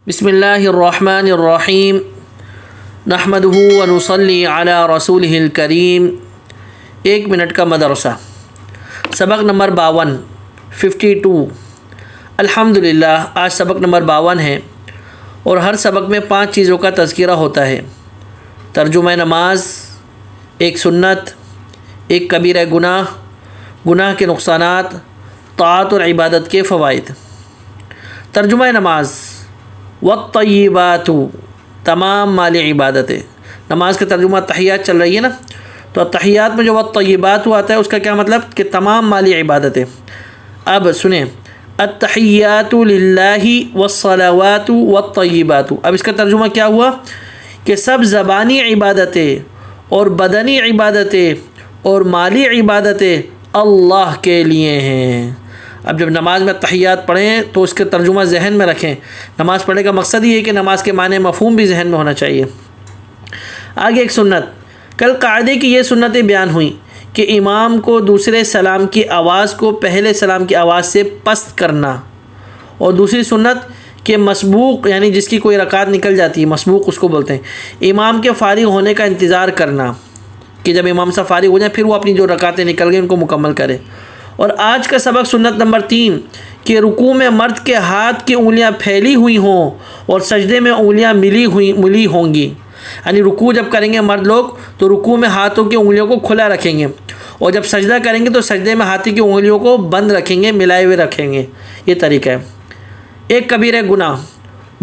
بسم اللہ الرحمن الرحیم نحمدہ ونصلی علی رسولہ الکریم۔ 1 منٹ کا مدرسہ، سبق نمبر 52 الحمدللہ۔ آج سبق نمبر 52 ہے اور ہر سبق میں 5 چیزوں کا تذکرہ ہوتا ہے: ترجمہ نماز، ایک سنت، ایک کبیرہ گناہ کے نقصانات، طاعت اور عبادت کے فوائد۔ ترجمہ نماز: والطیبات، تمام مال عبادتیں۔ نماز کا ترجمہ تحیات چل رہی ہے نا، تو تحیات میں جو والطیبات آتا ہے اس کا کیا مطلب کہ تمام مال عبادتیں۔ اب سنیں، التحیات للہ والصلوات والطیبات۔ اب اس کا ترجمہ کیا ہوا کہ سب زبانی عبادتیں اور بدنی عبادتیں اور مالی عبادتیں اللہ کے لیے ہیں۔ اب جب نماز میں تحیات پڑھیں تو اس کا ترجمہ ذہن میں رکھیں۔ نماز پڑھنے کا مقصد یہ ہے کہ نماز کے معنی مفہوم بھی ذہن میں ہونا چاہیے۔ آگے ایک سنت، کل قاعدے کی یہ سنتیں بیان ہوئیں کہ امام کو دوسرے سلام کی آواز کو پہلے سلام کی آواز سے پست کرنا، اور دوسری سنت کہ مسبوق یعنی جس کی کوئی رکعت نکل جاتی ہے، مسبوق اس کو بولتے ہیں، امام کے فارغ ہونے کا انتظار کرنا کہ جب امام سے فارغ ہو جائیں پھر وہ اپنی جو رکعتیں نکل گئی ان کو مکمل کرے۔ اور آج کا سبق سنت نمبر 3 کہ رکوع میں مرد کے ہاتھ کی انگلیاں پھیلی ہوئی ہوں اور سجدے میں انگلیاں ملی ہوں گی۔ یعنی رکوع جب کریں گے مرد لوگ تو رکوع میں ہاتھوں کی انگلیوں کو کھلا رکھیں گے، اور جب سجدہ کریں گے تو سجدے میں ہاتھ کی انگلیوں کو بند رکھیں گے، ملائے ہوئے رکھیں گے۔ یہ طریقہ ہے۔ ایک کبیرہ گناہ،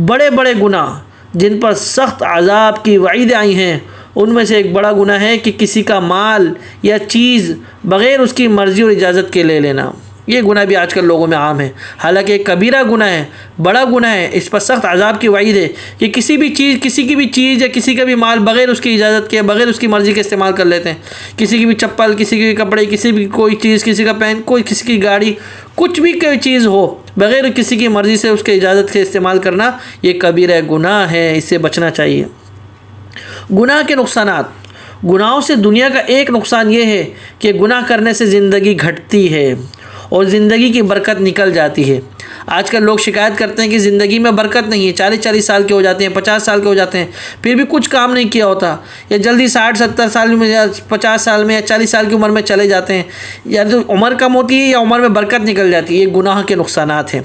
بڑے بڑے گناہ جن پر سخت عذاب کی وعید آئی ہیں، ان میں سے ایک بڑا گناہ ہے کہ کسی کا مال یا چیز بغیر اس کی مرضی اور اجازت کے لے لینا۔ یہ گناہ بھی آج کل لوگوں میں عام ہے، حالانکہ ایک کبیرہ گناہ ہے، بڑا گناہ ہے، اس پر سخت عذاب کی وعید ہے کہ کسی کی بھی چیز یا کسی کا بھی مال بغیر اس کی اجازت کے، بغیر اس کی مرضی کے استعمال کر لیتے ہیں۔ کسی کی بھی چپل، کسی کے کپڑے، کسی بھی کوئی چیز، کسی کا پین، کوئی کسی کی گاڑی، کچھ بھی کوئی چیز ہو بغیر کسی کی مرضی سے اس کے اجازت کے استعمال کرنا، یہ کبیرہ گناہ ہے، اس سے بچنا چاہیے۔ گناہ کے نقصانات، گناہوں سے دنیا کا ایک نقصان یہ ہے کہ گناہ کرنے سے زندگی گھٹتی ہے اور زندگی کی برکت نکل جاتی ہے۔ آج کل لوگ شکایت کرتے ہیں کہ زندگی میں برکت نہیں ہے، 40 سال کے ہو جاتے ہیں، 50 سال کے ہو جاتے ہیں، پھر بھی کچھ کام نہیں کیا ہوتا، یا جلدی 60-70 سال میں یا 50 سال میں یا 40 سال کی عمر میں چلے جاتے ہیں، یا تو عمر کم ہوتی ہے یا عمر میں برکت نکل جاتی ہے۔ یہ گناہ کے نقصانات ہیں۔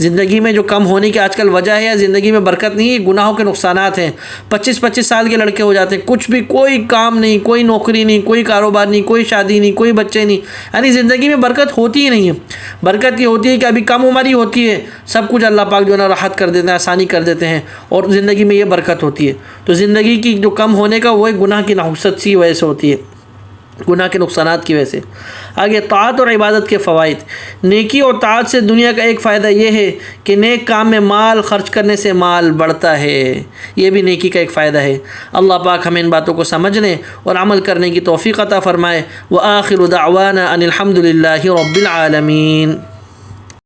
زندگی میں جو کم ہونے کی آج کل وجہ ہے یا زندگی میں برکت نہیں ہے، گناہوں کے نقصانات ہیں۔ 25 سال کے لڑکے ہو جاتے ہیں، کچھ بھی کوئی کام نہیں، کوئی نوکری نہیں، کوئی کاروبار نہیں، کوئی شادی نہیں، کوئی بچے نہیں، یعنی زندگی میں برکت ہوتی ہی نہیں ہے۔ برکت یہ ہوتی ہے کہ ابھی کم عمر ہی ہوتی ہے، سب کچھ اللہ پاک جو ہے نا راحت کر دیتے ہیں، آسانی کر دیتے ہیں، اور زندگی میں یہ برکت ہوتی ہے۔ تو زندگی کی جو کم ہونے کا وہ گناہ کی نحوست سی وجہ سے ہوتی ہے، گناہ کے نقصانات کی وجہ سے۔ آگے طاعت اور عبادت کے فوائد۔ نیکی اور طاعت سے دنیا کا ایک فائدہ یہ ہے کہ نیک کام میں مال خرچ کرنے سے مال بڑھتا ہے، یہ بھی نیکی کا ایک فائدہ ہے۔ اللہ پاک ہمیں ان باتوں کو سمجھنے اور عمل کرنے کی توفیق عطا فرمائے۔ وآخر دعوانا ان الحمد للہ رب العالمین۔